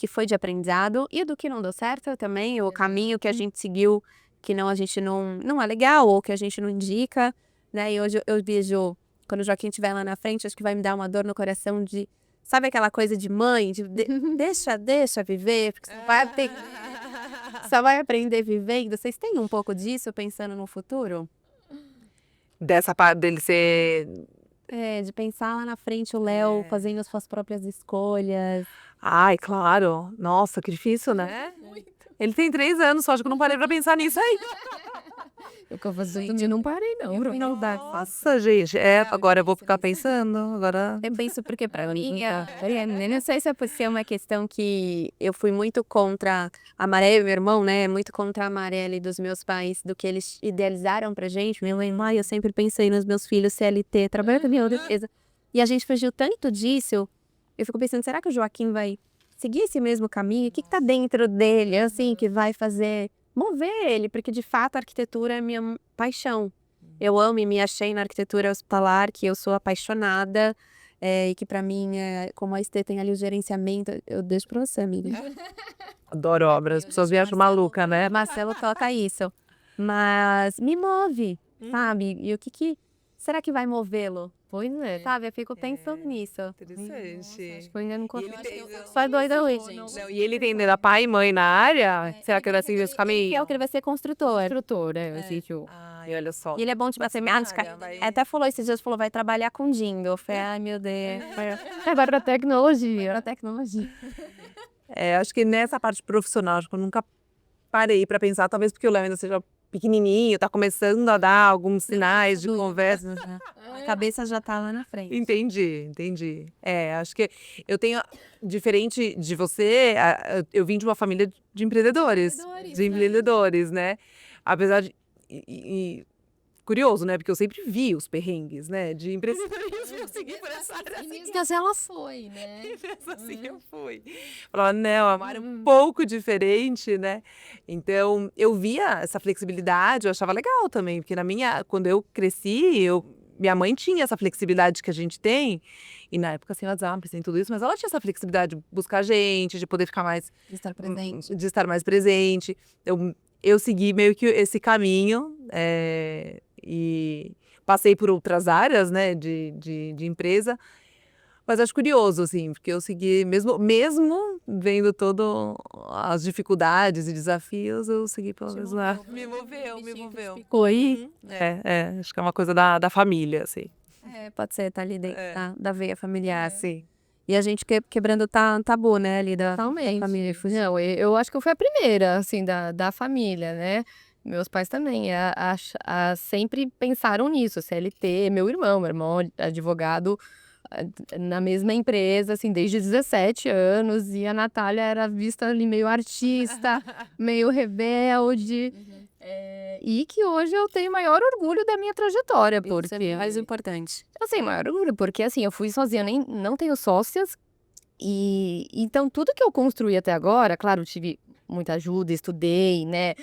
foi de aprendizado e do que não deu certo também, o caminho que a gente seguiu que a gente não é legal ou que a gente não indica, né? E hoje eu vejo, quando o Joaquim estiver lá na frente, acho que vai me dar uma dor no coração de, sabe aquela coisa de mãe, deixa viver, porque só vai aprender vivendo. Vocês têm um pouco disso pensando no futuro? Dessa parte dele ser. De pensar lá na frente o Léo fazendo as suas próprias escolhas. Ai, claro. Nossa, que difícil, né? Ele tem 3 anos, só acho que eu não parei pra pensar nisso aí. Eu também não parei, não. Nossa, gente. Agora eu vou ficar pensando. Agora. Eu penso porque pra mim, eu não sei se é uma questão que eu fui muito contra a Maré e meu irmão, né? Muito contra a Maré e dos meus pais, do que eles idealizaram pra gente. Minha mãe, eu sempre pensei nos meus filhos CLT, trabalhando com minha defesa. E a gente fugiu tanto disso, eu fico pensando, será que o Joaquim vai seguir esse mesmo caminho? O que tá dentro dele, assim, que vai mover ele? Porque, de fato, a arquitetura é minha paixão. Eu amo e me achei na arquitetura hospitalar, que eu sou apaixonada, e que pra mim, como a Estê tem ali o gerenciamento, eu deixo pra você, amiga. Adoro obras. As pessoas viajam maluca, né? Marcelo toca isso. Mas me move, sabe? E o que será que vai movê-lo? Pois é. Sabe, eu fico pensando nisso. Interessante. Eu ainda não E consegui. ele Só é doida hoje, gente. Não, e ele tem pai e mãe na área? Será que ele vai seguir esse caminho? Que ele vai ser construtor. Instrutor, existe Ai, olha só. E ele é bom de matemática. Até falou esses dias, vai trabalhar com Dindo. Eu falei, ai meu Deus. Vai pra tecnologia. Pra tecnologia. Acho que nessa parte profissional, acho que eu nunca parei pra pensar, talvez porque o Léo ainda seja pequenininho, tá começando a dar alguns sinais de conversa. A cabeça já tá lá na frente. Entendi. Acho que eu tenho, diferente de você, eu vim de uma família de empreendedores, né? Apesar de, curioso, né? Porque eu sempre vi os perrengues, né? De empreendedorismo, eu segui por essa área. E mesmo assim ela foi, né? Assim eu fui. Falava, não, a Mari é um pouco diferente, né? Então, eu via essa flexibilidade, eu achava legal também, porque quando eu cresci, minha mãe tinha essa flexibilidade que a gente tem, e na época sem WhatsApp, sem tudo isso, mas ela tinha essa flexibilidade de buscar gente, de poder ficar mais... De estar presente. De estar mais presente. Eu segui meio que esse caminho, e passei por outras áreas, né, de empresa, mas acho curioso, assim, porque eu segui, mesmo vendo todas as dificuldades e desafios, eu segui pelo menos lá. Me moveu. Ficou aí? Acho que é uma coisa da família, assim. Pode ser, tá ali dentro da veia familiar. Sim. E a gente quebrando tabu, né, ali da Totalmente. família. Não, eu acho que eu fui a primeira, assim, da família, né? Meus pais também sempre pensaram nisso, CLT, meu irmão advogado na mesma empresa, assim, desde 17 anos, e a Natália era vista ali meio artista, meio rebelde, e que hoje eu tenho maior orgulho da minha trajetória, Isso porque... é mais importante. Assim, maior orgulho, porque assim, eu fui sozinha, não tenho sócias, e então tudo que eu construí até agora, claro, tive muita ajuda, estudei, né?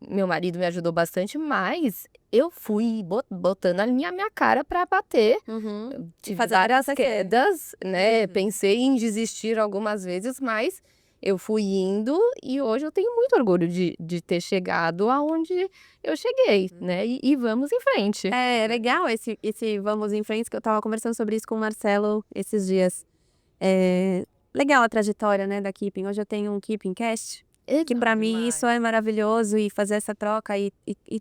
Meu marido me ajudou bastante, mas eu fui botando a minha cara pra bater. Tive fazer várias acontecer. quedas, né? Pensei em desistir algumas vezes, mas eu fui indo e hoje eu tenho muito orgulho de ter chegado aonde eu cheguei, né? E vamos em frente. É legal esse vamos em frente, que eu tava conversando sobre isso com o Marcelo esses dias. Legal a trajetória, né, da Keeping. Hoje eu tenho um Keeping Cast, que pra mim isso é maravilhoso, e fazer essa troca e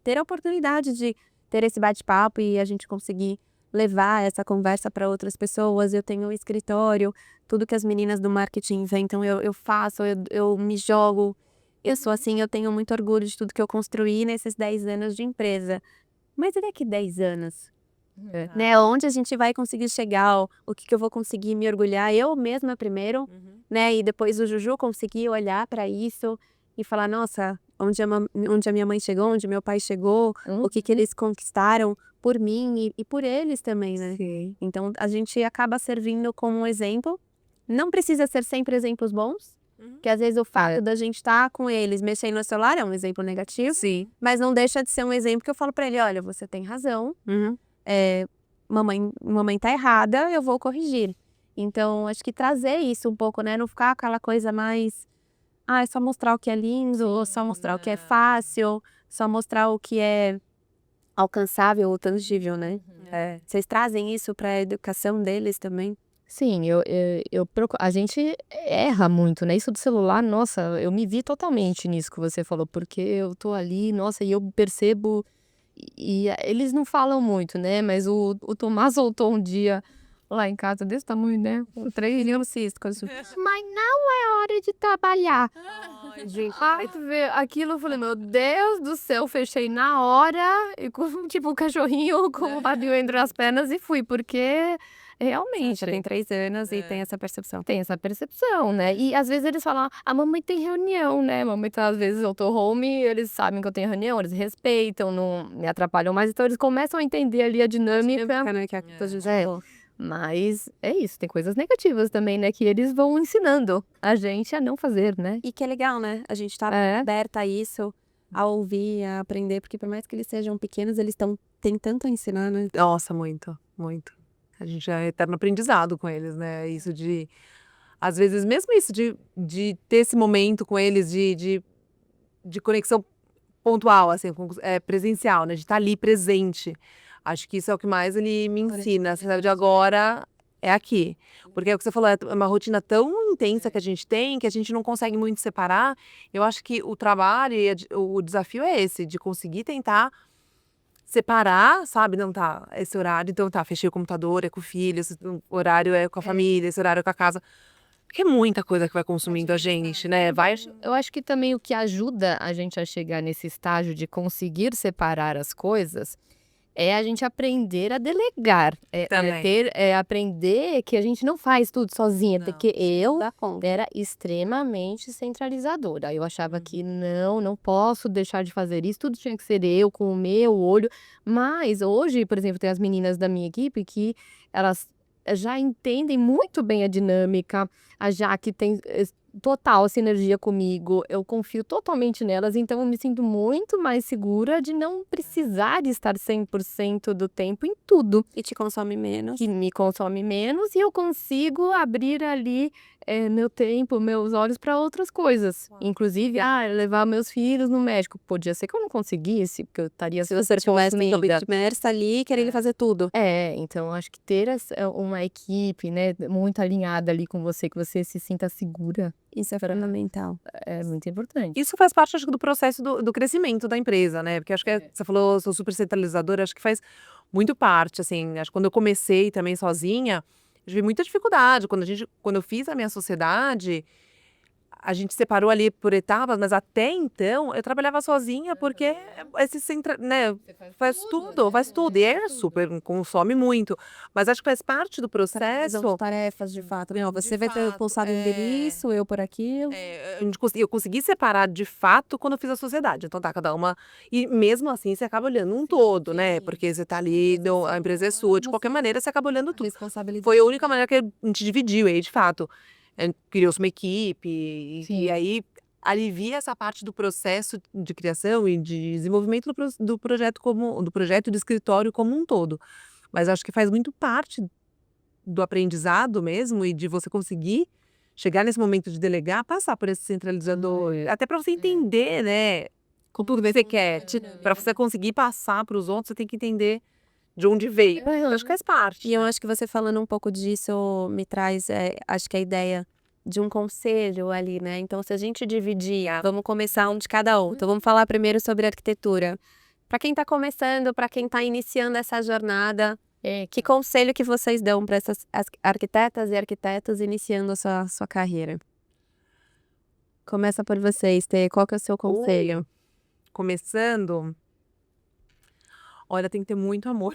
ter a oportunidade de ter esse bate-papo e a gente conseguir levar essa conversa para outras pessoas. Eu tenho um escritório, tudo que as meninas do marketing inventam, eu faço, eu me jogo. Eu sou assim, eu tenho muito orgulho de tudo que eu construí nesses 10 anos de empresa. Mas e daqui 10 anos? Né? Onde a gente vai conseguir chegar? O que eu vou conseguir me orgulhar? Eu mesma primeiro, né? E depois o Juju conseguir olhar para isso e falar, nossa, onde a minha mãe chegou, onde meu pai chegou, o que eles conquistaram por mim e por eles também, né? Sim. Então a gente acaba servindo como um exemplo. Não precisa ser sempre exemplos bons, que às vezes o fato da gente estar com eles mexendo no celular é um exemplo negativo, mas não deixa de ser um exemplo que eu falo para ele, olha, você tem razão, mamãe tá errada, eu vou corrigir. Então, acho que trazer isso um pouco, né? Não ficar aquela coisa mais... é só mostrar o que é lindo, ou só mostrar o que é fácil, só mostrar o que é alcançável ou tangível, né? Vocês trazem isso pra educação deles também? Sim, a gente erra muito, né? Isso do celular, nossa, eu me vi totalmente nisso que você falou, porque eu tô ali, nossa, e eu percebo, e eles não falam muito, né? Mas o Tomás voltou um dia lá em casa, desse tamanho, né? Com 3 anos, mas não é hora de trabalhar. Aí tu vê aquilo, eu falei, meu Deus do céu, fechei na hora, e com tipo o cachorrinho com o barril entre as pernas e fui, porque realmente Já tem 3 anos e tem essa percepção. tem essa percepção, né? E às vezes eles falam, a mamãe tem reunião, né? Mamãe tá, às vezes eu tô home, eles sabem que eu tenho reunião, eles respeitam, não me atrapalham mais, então eles começam a entender ali a dinâmica. Né, que a gente falou. Mas é isso, tem coisas negativas também, né? Que eles vão ensinando a gente a não fazer, né? E que é legal, né? A gente tá aberta a isso, a ouvir, a aprender, porque por mais que eles sejam pequenos, eles têm tanto a ensinar, né? Nossa, muito. A gente é eterno aprendizado com eles, né? Isso de... Às vezes, mesmo isso de ter esse momento com eles, de conexão pontual, assim, presencial, né? De estar ali presente. Acho que isso é o que mais ele me ensina. Você sabe, de agora é aqui. Porque é o que você falou, é uma rotina tão intensa que a gente tem, que a gente não consegue muito separar. Eu acho que o trabalho e o desafio é esse, de conseguir tentar separar, sabe? Não, tá, esse horário, então tá, fechei o computador, é com o filho, esse horário é com a família, esse horário é com a casa. Porque é muita coisa que vai consumindo a gente, né? Eu acho que também o que ajuda a gente a chegar nesse estágio de conseguir separar as coisas é a gente aprender a delegar, Também. aprender que a gente não faz tudo sozinha, Não, porque eu Dá conta. era extremamente centralizadora. Eu achava que não posso deixar de fazer isso, tudo tinha que ser eu, com o meu olho. Mas hoje, por exemplo, tem as meninas da minha equipe que elas já entendem muito bem a dinâmica, a Jaque tem total sinergia comigo, eu confio totalmente nelas, então eu me sinto muito mais segura de não precisar estar 100% do tempo em tudo. E te consome menos. Que me consome menos e eu consigo abrir ali meu tempo, meus olhos para outras coisas. Inclusive, levar meus filhos no médico. Podia ser que eu não conseguisse, porque eu estaria Se você tivesse consumida. imersa ali, querendo fazer tudo. Então acho que ter uma equipe, né, muito alinhada ali com você, que você se sinta segura, Isso é fundamental. é muito importante. Isso faz parte, acho que, do processo do crescimento da empresa, né? Porque acho que você falou, sou super centralizadora, acho que faz muito parte, assim. Acho que quando eu comecei também sozinha, eu tive muita dificuldade. Quando eu fiz a minha sociedade, a gente separou ali por etapas, mas até então eu trabalhava sozinha porque né, faz tudo. E é super, consome muito. Mas acho que faz parte do processo. São tarefas, de fato. Não, você vai ter pulsado nisso, eu por aquilo. Eu consegui separar de fato quando eu fiz a sociedade. Então tá, cada uma. E mesmo assim você acaba olhando um todo, né? Porque você tá ali, a empresa é sua. De qualquer maneira, você acaba olhando tudo. Responsabilidade. Foi a única maneira que a gente dividiu aí, de fato. Criou-se uma equipe, e aí alivia essa parte do processo de criação e de desenvolvimento do projeto do escritório como um todo. Mas acho que faz muito parte do aprendizado mesmo e de você conseguir chegar nesse momento de delegar, passar por esse centralizador, até para você entender, né, com tudo que você quer, para você conseguir passar para os outros, você tem que entender de onde veio. Eu acho que faz parte. E eu acho que você falando um pouco disso me traz, acho que a ideia de um conselho ali, né? Então, se a gente dividir, vamos começar um de cada um. Então, vamos falar primeiro sobre arquitetura. Para quem está começando, para quem está iniciando essa jornada, que conselho que vocês dão para essas arquitetas e arquitetos iniciando a sua carreira? Começa por vocês, Tê. Qual que é o seu conselho? Começando, olha, tem que ter muito amor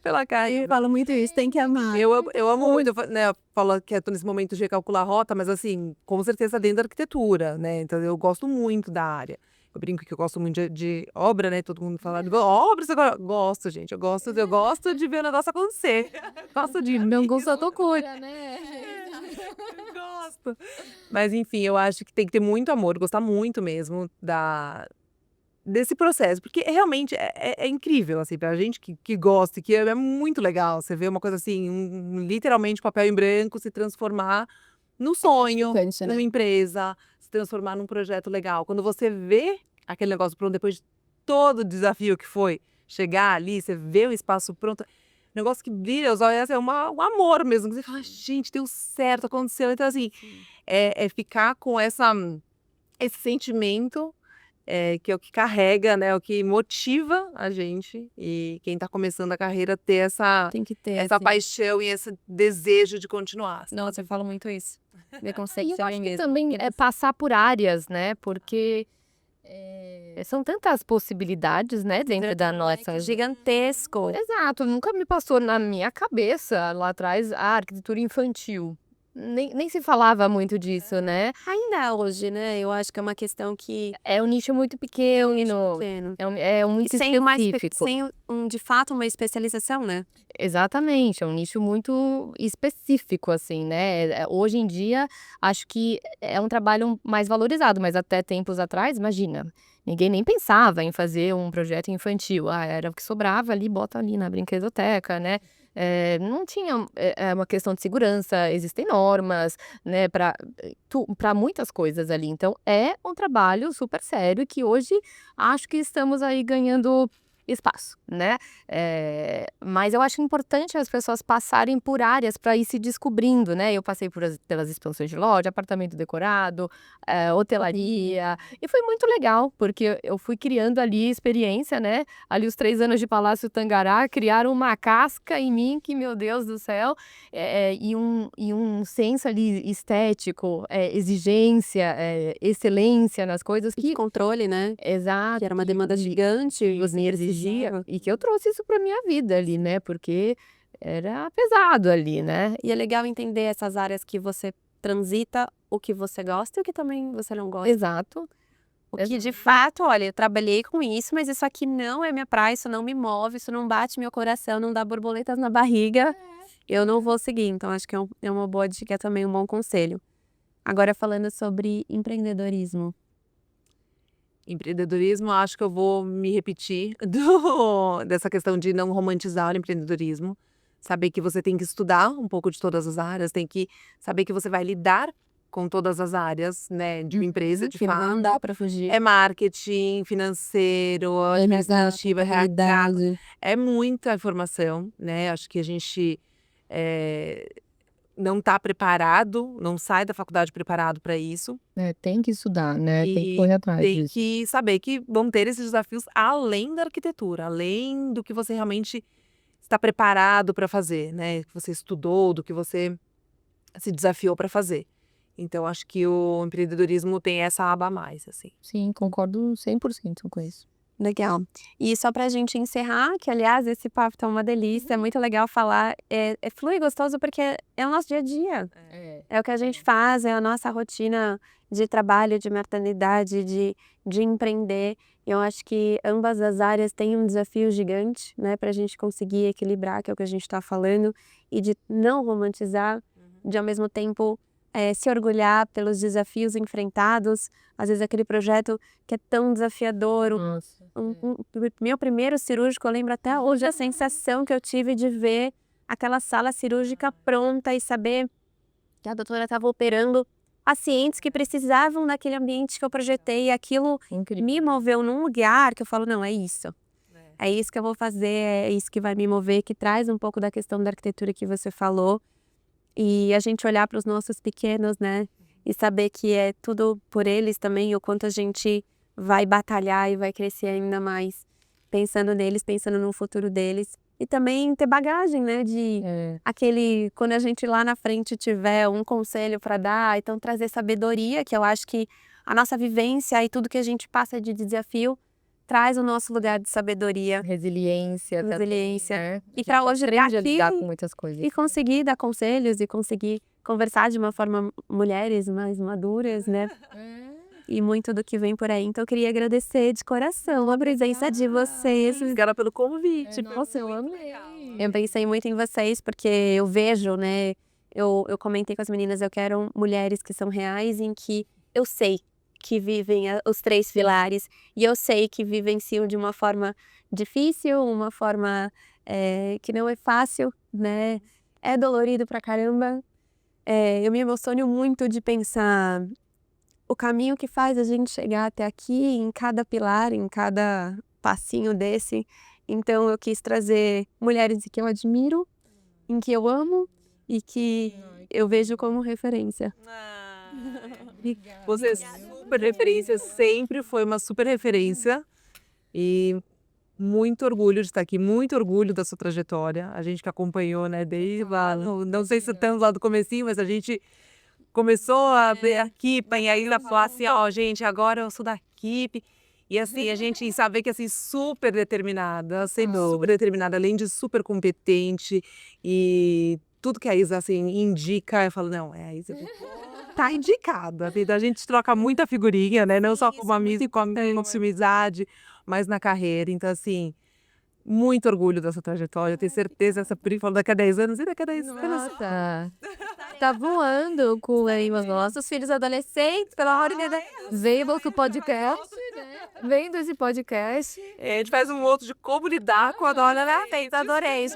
pela carreira. Eu falo muito isso, tem que amar. Eu amo muito, né? Eu falo que eu tô nesse momento de recalcular a rota, mas assim, com certeza dentro da arquitetura, né? Então eu gosto muito da área. Eu brinco que eu gosto muito de obra, né? Todo mundo fala de obra, gosto, gente. Eu gosto de ver o negócio acontecer. Gosto de Não gosto da loucura, né? Gosto. Mas enfim, eu acho que tem que ter muito amor, gostar muito mesmo desse processo, porque realmente é incrível, assim, pra gente que gosta, e que é muito legal você ver uma coisa assim, literalmente papel em branco se transformar no sonho, Importante, né? numa empresa, se transformar num projeto legal. Quando você vê aquele negócio pronto, depois de todo o desafio que foi chegar ali, você vê o espaço pronto, negócio que brilha os olhos, é um amor mesmo. Você fala, gente, deu certo, aconteceu. Então, assim, é ficar com esse sentimento que é o que carrega, né? O que motiva a gente. E quem está começando a carreira ter essa Tem que ter. assim, paixão e esse desejo de continuar. Nossa, eu falo muito isso. Ver E conceito eu acho que também é passar por áreas, né? Porque são tantas possibilidades, né, dentro da nossa. Gigantesco. Exato, nunca me passou na minha cabeça lá atrás a arquitetura infantil. Nem se falava muito disso, né? Ainda hoje, né? Eu acho que é uma questão que É um nicho muito pequeno, pleno. é muito sem específico. de fato uma especialização, né? Exatamente, é um nicho muito específico, assim, né? Hoje em dia, acho que é um trabalho mais valorizado, mas até tempos atrás, imagina, ninguém nem pensava em fazer um projeto infantil. Era o que sobrava ali, bota ali na brinquedoteca, né? Não tinha uma questão de segurança, existem normas, né, para muitas coisas ali. Então, é um trabalho super sério que hoje acho que estamos aí ganhando espaço, né? Mas eu acho importante as pessoas passarem por áreas para ir se descobrindo, né? Eu passei pelas expansões de loja, apartamento decorado, hotelaria, e foi muito legal, porque eu fui criando ali experiência, né? Ali os 3 anos de Palácio Tangará criaram uma casca em mim que, meu Deus do céu, e um senso ali estético, exigência, excelência nas coisas De controle, né? Exato. Que era uma demanda gigante, que você me exigia e que eu trouxe isso pra minha vida ali, né? Porque era pesado ali, né? E é legal entender essas áreas que você transita, o que você gosta e o que também você não gosta. Exato. O que de fato, olha, eu trabalhei com isso, mas isso aqui não é minha praia, isso não me move, isso não bate meu coração, não dá borboletas na barriga, eu não vou seguir. Então acho que é uma boa dica também, um bom conselho. Agora falando sobre empreendedorismo. Empreendedorismo, acho que eu vou me repetir dessa questão de não romantizar o empreendedorismo. Saber que você tem que estudar um pouco de todas as áreas, tem que saber que você vai lidar com todas as áreas, né, de uma empresa, de Que não fato. dá pra fugir. É marketing, financeiro, administrativo, RH. É muita informação, né? Acho que a gente não está preparado, não sai da faculdade preparado para isso. Tem que estudar, né? Tem que E correr atrás tem disso. que saber que vão ter esses desafios além da arquitetura, além do que você realmente está preparado para fazer, né? Que você estudou, do que você se desafiou para fazer. Então, acho que o empreendedorismo tem essa aba a mais, assim. Sim, concordo 100% com isso. Legal. E só pra gente encerrar, que aliás esse papo tá uma delícia, é muito legal falar, flui gostoso porque é o nosso dia a dia. É o que a gente faz, é a nossa rotina de trabalho, de maternidade, de empreender. Eu acho que ambas as áreas têm um desafio gigante, né, pra gente conseguir equilibrar, que é o que a gente tá falando, e de não romantizar, de ao mesmo tempo se orgulhar pelos desafios enfrentados. Às vezes aquele projeto que é tão desafiador, Nossa. meu primeiro cirúrgico, eu lembro até hoje a sensação que eu tive de ver aquela sala cirúrgica pronta e saber que a doutora estava operando pacientes que precisavam daquele ambiente que eu projetei. E aquilo Incrível. me moveu num lugar que eu falo, não, é isso. É isso que eu vou fazer, é isso que vai me mover, que traz um pouco da questão da arquitetura que você falou. E a gente olhar para os nossos pequenos, né? E saber que é tudo por eles também, o quanto a gente vai batalhar e vai crescer ainda mais pensando neles, pensando no futuro deles. E também ter bagagem, né? De quando a gente lá na frente tiver um conselho para dar, então trazer sabedoria, que eu acho que a nossa vivência e tudo que a gente passa de desafio traz o nosso lugar de sabedoria. Resiliência. Resiliência. Né? E para hoje aprende a aqui lidar com muitas coisas. e conseguir dar conselhos e conseguir conversar de uma forma mulheres mais maduras, né? E muito do que vem por aí. Então eu queria agradecer de coração a presença de vocês. Obrigada pelo convite. Nossa, eu amei. Eu pensei muito em vocês porque eu vejo, né? Eu comentei com as meninas, eu quero mulheres que são reais, em que eu sei que vivem os 3 pilares e eu sei que vivenciam de uma forma difícil, uma forma que não é fácil, né? É dolorido pra caramba. Eu me emociono muito de pensar o caminho que faz a gente chegar até aqui, em cada pilar, em cada passinho desse. Então eu quis trazer mulheres que eu admiro, em que eu amo e que eu vejo como referência. Você é super referência, sempre foi uma super referência. E muito orgulho de estar aqui, muito orgulho da sua trajetória. A gente que acompanhou, né, desde lá, não sei se estamos lá do comecinho, mas a gente começou a ver a Kipa e ainda falar assim, ó, gente, agora eu sou da Kipa. E assim, a gente saber que assim, super determinada, sempre super determinada, além de super competente. E tudo que a Isa assim indica, eu falo, não, a Isa tá indicada. A gente troca muita figurinha, né? Não só como amigo, como amizade, mas na carreira. Então, assim, muito orgulho dessa trajetória. Eu tenho certeza, essa Pri falou daqui a 10 anos, e daqui a 10 anos. Nossa, tá voando com os nossos filhos adolescentes, pela hora de veio pro podcast, né? Vem desse podcast. A gente faz um outro de como lidar com a dona latente. Adorei.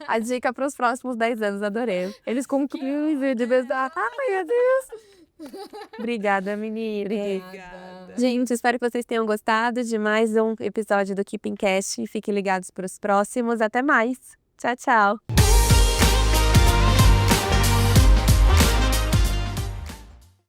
A dica para os próximos 10 anos, adorei. Eles concluem de verdade. Ai, meu Deus. Obrigada, menina. Obrigada. Gente, espero que vocês tenham gostado de mais um episódio do Keeping Cast. Fiquem ligados para os próximos. Até mais. Tchau, tchau.